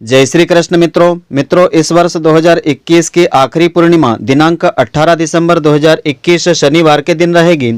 जय श्री कृष्ण मित्रों इस वर्ष 2021 की आखिरी पूर्णिमा दिनांक 18 दिसंबर 2021 शनिवार के दिन रहेगी।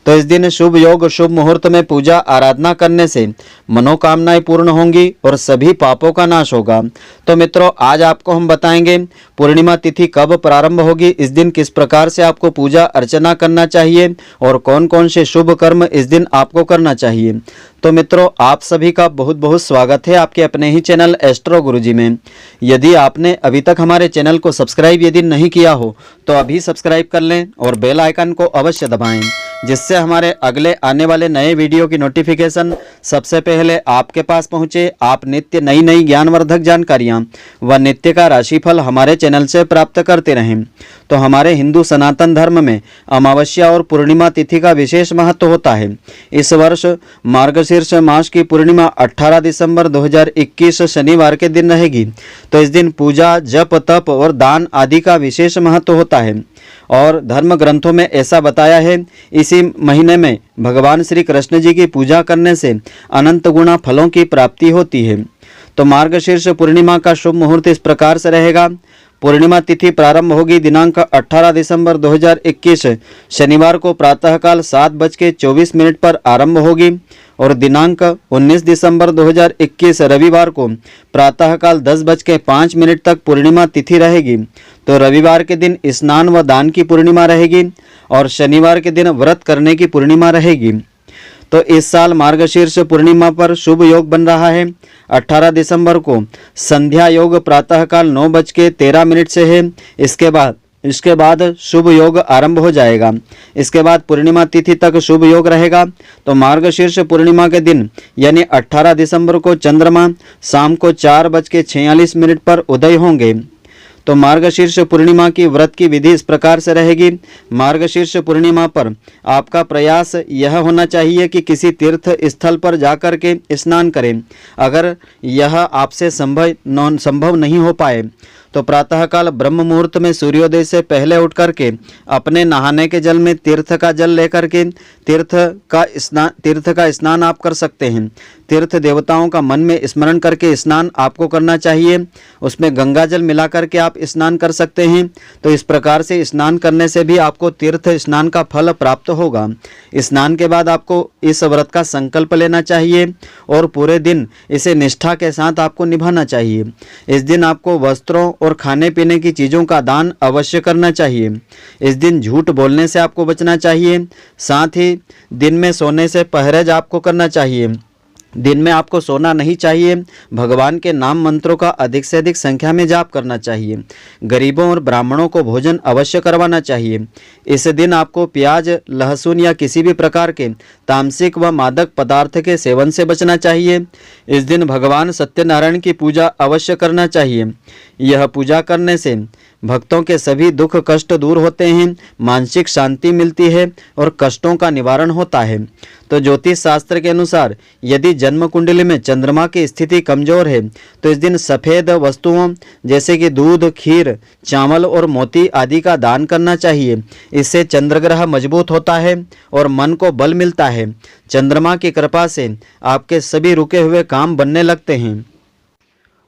तो इस दिन शुभ योग शुभ मुहूर्त में पूजा आराधना करने से मनोकामनाएं पूर्ण होंगी और सभी पापों का नाश होगा। तो मित्रों आज आपको हम बताएंगे पूर्णिमा तिथि कब प्रारंभ होगी, इस दिन किस प्रकार से आपको पूजा अर्चना करना चाहिए और कौन कौन से शुभ कर्म इस दिन आपको करना चाहिए। तो मित्रों आप सभी का बहुत बहुत स्वागत है आपके अपने ही चैनल एस्ट्रो गुरुजी में। यदि आपने अभी तक हमारे चैनल को सब्सक्राइब यदि नहीं किया हो तो अभी सब्सक्राइब कर लें और बेल आइकन को अवश्य दबाएं, जिससे हमारे अगले आने वाले नए वीडियो की नोटिफिकेशन सबसे पहले आपके पास पहुंचे। आप नित्य नई नई ज्ञानवर्धक जानकारियां व नित्य का राशिफल हमारे चैनल से प्राप्त करते रहें। तो हमारे हिंदू सनातन धर्म में अमावस्या और पूर्णिमा तिथि का विशेष महत्व होता है। इस वर्ष मार्गशीर्ष मास की पूर्णिमा 18 दिसंबर 2021 शनिवार के दिन रहेगी। तो इस दिन पूजा जप तप और दान आदि का विशेष महत्व होता है और धर्म ग्रंथों में ऐसा बताया है। इसी महीने में भगवान श्री कृष्ण जी की पूजा करने से अनंत गुना फलों की प्राप्ति होती है। तो मार्गशीर्ष पूर्णिमा का शुभ मुहूर्त इस प्रकार से रहेगा। पूर्णिमा तिथि प्रारंभ होगी दिनांक 18 दिसंबर 2021 शनिवार को प्रातःकाल 7:24 पर आरंभ होगी और दिनांक 19 दिसंबर 2021 रविवार को प्रातःकाल 10:05 तक पूर्णिमा तिथि रहेगी। तो रविवार के दिन स्नान व दान की पूर्णिमा रहेगी और शनिवार के दिन व्रत करने की पूर्णिमा रहेगी। तो इस साल मार्गशीर्ष पूर्णिमा पर शुभ योग बन रहा है। 18 दिसंबर को संध्या योग प्रातःकाल 9:13 से है। इसके बाद शुभ योग आरंभ हो जाएगा। इसके बाद पूर्णिमा तिथि तक शुभ योग रहेगा। तो मार्गशीर्ष पूर्णिमा के दिन यानी 18 दिसंबर को चंद्रमा शाम को 4:46 पर उदय होंगे। तो मार्गशीर्ष पूर्णिमा की व्रत की विधि इस प्रकार से रहेगी। मार्गशीर्ष पूर्णिमा पर आपका प्रयास यह होना चाहिए कि किसी तीर्थ स्थल पर जाकर के स्नान करें। अगर यह आपसे संभव नहीं हो पाए तो प्रातःकाल ब्रह्म मुहूर्त में सूर्योदय से पहले उठ करके अपने नहाने के जल में तीर्थ का जल लेकर के तीर्थ का स्नान आप कर सकते हैं। तीर्थ देवताओं का मन में स्मरण करके स्नान आपको करना चाहिए। उसमें गंगा जल मिला करके आप स्नान कर सकते हैं। तो इस प्रकार से स्नान करने से भी आपको तीर्थ स्नान का फल प्राप्त होगा। स्नान के बाद आपको इस व्रत का संकल्प लेना चाहिए और पूरे दिन इसे निष्ठा के साथ आपको निभाना चाहिए। इस दिन आपको वस्त्रों और खाने पीने की चीज़ों का दान अवश्य करना चाहिए। इस दिन झूठ बोलने से आपको बचना चाहिए। साथ ही दिन में सोने से परहेज आपको करना चाहिए। दिन में आपको सोना नहीं चाहिए। भगवान के नाम मंत्रों का अधिक से अधिक संख्या में जाप करना चाहिए। गरीबों और ब्राह्मणों को भोजन अवश्य करवाना चाहिए। इस दिन आपको प्याज लहसुन या किसी भी प्रकार के तामसिक व मादक पदार्थ के सेवन से बचना चाहिए। इस दिन भगवान सत्यनारायण की पूजा अवश्य करना चाहिए। यह पूजा करने से भक्तों के सभी दुख कष्ट दूर होते हैं, मानसिक शांति मिलती है और कष्टों का निवारण होता है। तो ज्योतिष शास्त्र के अनुसार यदि जन्म कुंडली में चंद्रमा की स्थिति कमजोर है तो इस दिन सफ़ेद वस्तुओं जैसे कि दूध, खीर, चावल और मोती आदि का दान करना चाहिए। इससे चंद्रग्रह मजबूत होता है और मन को बल मिलता है। चंद्रमा की कृपा से आपके सभी रुके हुए काम बनने लगते हैं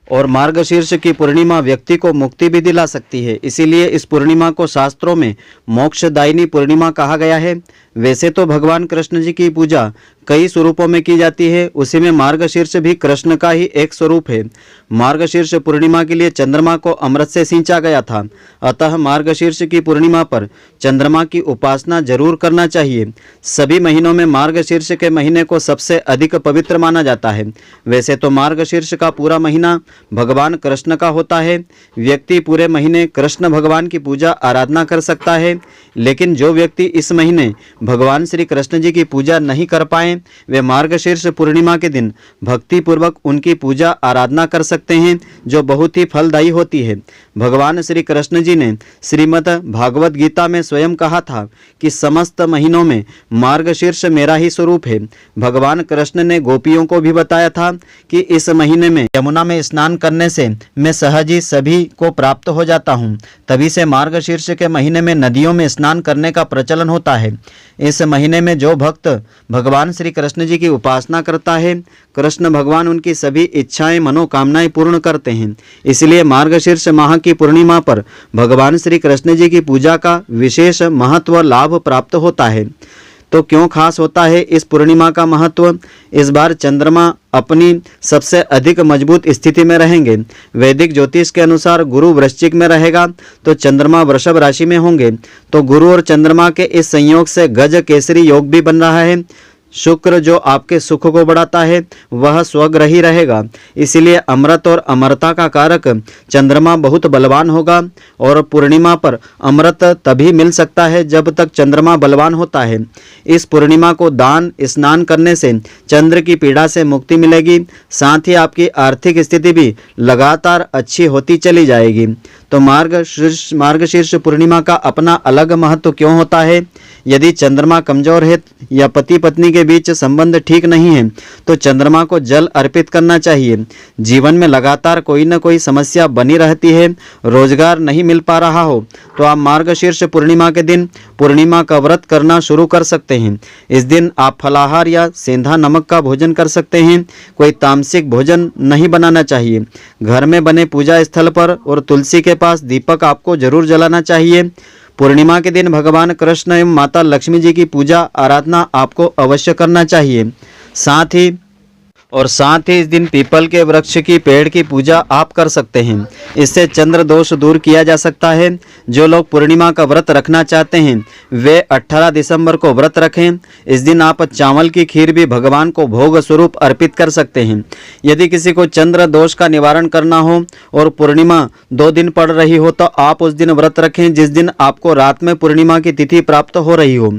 और मार्गशीर्ष की पूर्णिमा व्यक्ति को मुक्ति भी दिला सकती है। इसीलिए इस पूर्णिमा को शास्त्रों में मोक्षदायिनी पूर्णिमा कहा गया है। वैसे तो भगवान कृष्ण जी की पूजा कई स्वरूपों में की जाती है, उसी में मार्गशीर्ष भी कृष्ण का ही एक स्वरूप है। मार्गशीर्ष पूर्णिमा के लिए चंद्रमा को अमृत से सींचा गया था, अतः मार्गशीर्ष की पूर्णिमा पर चंद्रमा की उपासना जरूर करना चाहिए। सभी महीनों में मार्गशीर्ष के महीने को सबसे अधिक पवित्र माना जाता है। वैसे तो मार्गशीर्ष का पूरा महीना भगवान कृष्ण का होता है। व्यक्ति पूरे महीने कृष्ण भगवान की पूजा आराधना कर सकता है, लेकिन जो व्यक्ति इस महीने भगवान श्री कृष्ण जी की पूजा नहीं कर पाए वे मार्गशीर्ष पूर्णिमा के दिन भक्ति पूर्वक उनकी पूजा आराधना कर सकते हैं, जो बहुत ही फलदायी होती है। भगवान श्री कृष्ण जी ने श्रीमद् भागवत गीता में स्वयं कहा था कि समस्त महीनों में मार्गशीर्ष मेरा ही स्वरूप है। भगवान कृष्ण ने गोपियों को भी बताया था कि इस महीने में यमुना में स्नान करने से मैं सहज ही सभी को प्राप्त हो जाता हूँ। तभी से मार्गशीर्ष के महीने में नदियों में स्नान करने का प्रचलन होता है। इस महीने में जो भक्त भगवान श्री कृष्ण जी की उपासना करता है, कृष्ण भगवान उनकी सभी इच्छाएं मनोकामनाएं पूर्ण करते हैं। इसलिए मार्गशीर्ष माह की पूर्णिमा पर भगवान श्री कृष्ण जी की पूजा का विशेष महत्व लाभ प्राप्त होता है। तो क्यों खास होता है इस पूर्णिमा का महत्व? इस बार चंद्रमा अपनी सबसे अधिक मजबूत स्थिति में रहेंगे। वैदिक ज्योतिष के अनुसार गुरु वृश्चिक में रहेगा तो चंद्रमा वृषभ राशि में होंगे। तो गुरु और चंद्रमा के इस संयोग से गज केसरी योग भी बन रहा है। शुक्र जो आपके सुख को बढ़ाता है वह स्वग्रही रहेगा, इसलिए अमृत और अमरता का कारक चंद्रमा बहुत बलवान होगा। और पूर्णिमा पर अमृत तभी मिल सकता है जब तक चंद्रमा बलवान होता है। इस पूर्णिमा को दान स्नान करने से चंद्र की पीड़ा से मुक्ति मिलेगी, साथ ही आपकी आर्थिक स्थिति भी लगातार अच्छी होती चली जाएगी। तो मार्गशीर्ष पूर्णिमा का अपना अलग महत्व क्यों होता है? यदि चंद्रमा कमजोर है या पति पत्नी के बीच संबंध ठीक नहीं है तो चंद्रमा को जल अर्पित करना चाहिए। जीवन में लगातार कोई न कोई समस्या बनी रहती है, रोजगार नहीं मिल पा रहा हो तो आप मार्गशीर्ष पूर्णिमा के दिन पूर्णिमा का व्रत करना शुरू कर सकते हैं। इस दिन आप फलाहार या सेंधा नमक का भोजन कर सकते हैं। कोई तामसिक भोजन नहीं बनाना चाहिए। घर में बने पूजा स्थल पर और तुलसी के पास दीपक आपको जरूर जलाना चाहिए। पूर्णिमा के दिन भगवान कृष्ण एवं माता लक्ष्मी जी की पूजा आराधना आपको अवश्य करना चाहिए। साथ ही इस दिन पीपल के वृक्ष की पेड़ की पूजा आप कर सकते हैं। इससे चंद्र दोष दूर किया जा सकता है। जो लोग पूर्णिमा का व्रत रखना चाहते हैं वे 18 दिसंबर को व्रत रखें। इस दिन आप चावल की खीर भी भगवान को भोग स्वरूप अर्पित कर सकते हैं। यदि किसी को चंद्र दोष का निवारण करना हो और पूर्णिमा 2 दिन पड़ रही हो तो आप उस दिन व्रत रखें जिस दिन आपको रात में पूर्णिमा की तिथि प्राप्त हो रही हो।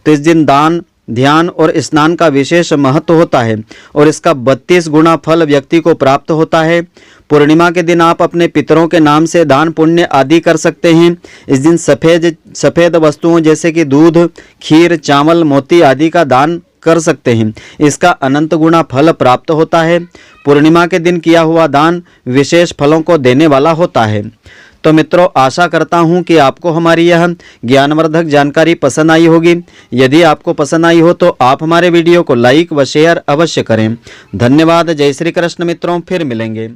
तो इस दिन दान ध्यान और स्नान का विशेष महत्व होता है और इसका 32 गुना फल व्यक्ति को प्राप्त होता है। पूर्णिमा के दिन आप अपने पितरों के नाम से दान पुण्य आदि कर सकते हैं। इस दिन सफ़ेद वस्तुओं जैसे कि दूध, खीर, चावल, मोती आदि का दान कर सकते हैं। इसका अनंत गुना फल प्राप्त होता है। पूर्णिमा के दिन किया हुआ दान विशेष फलों को देने वाला होता है। तो मित्रों, आशा करता हूं कि आपको हमारी यह ज्ञानवर्धक जानकारी पसंद आई होगी। यदि आपको पसंद आई हो तो आप हमारे वीडियो को लाइक व शेयर अवश्य करें। धन्यवाद। जय श्री कृष्ण मित्रों, फिर मिलेंगे।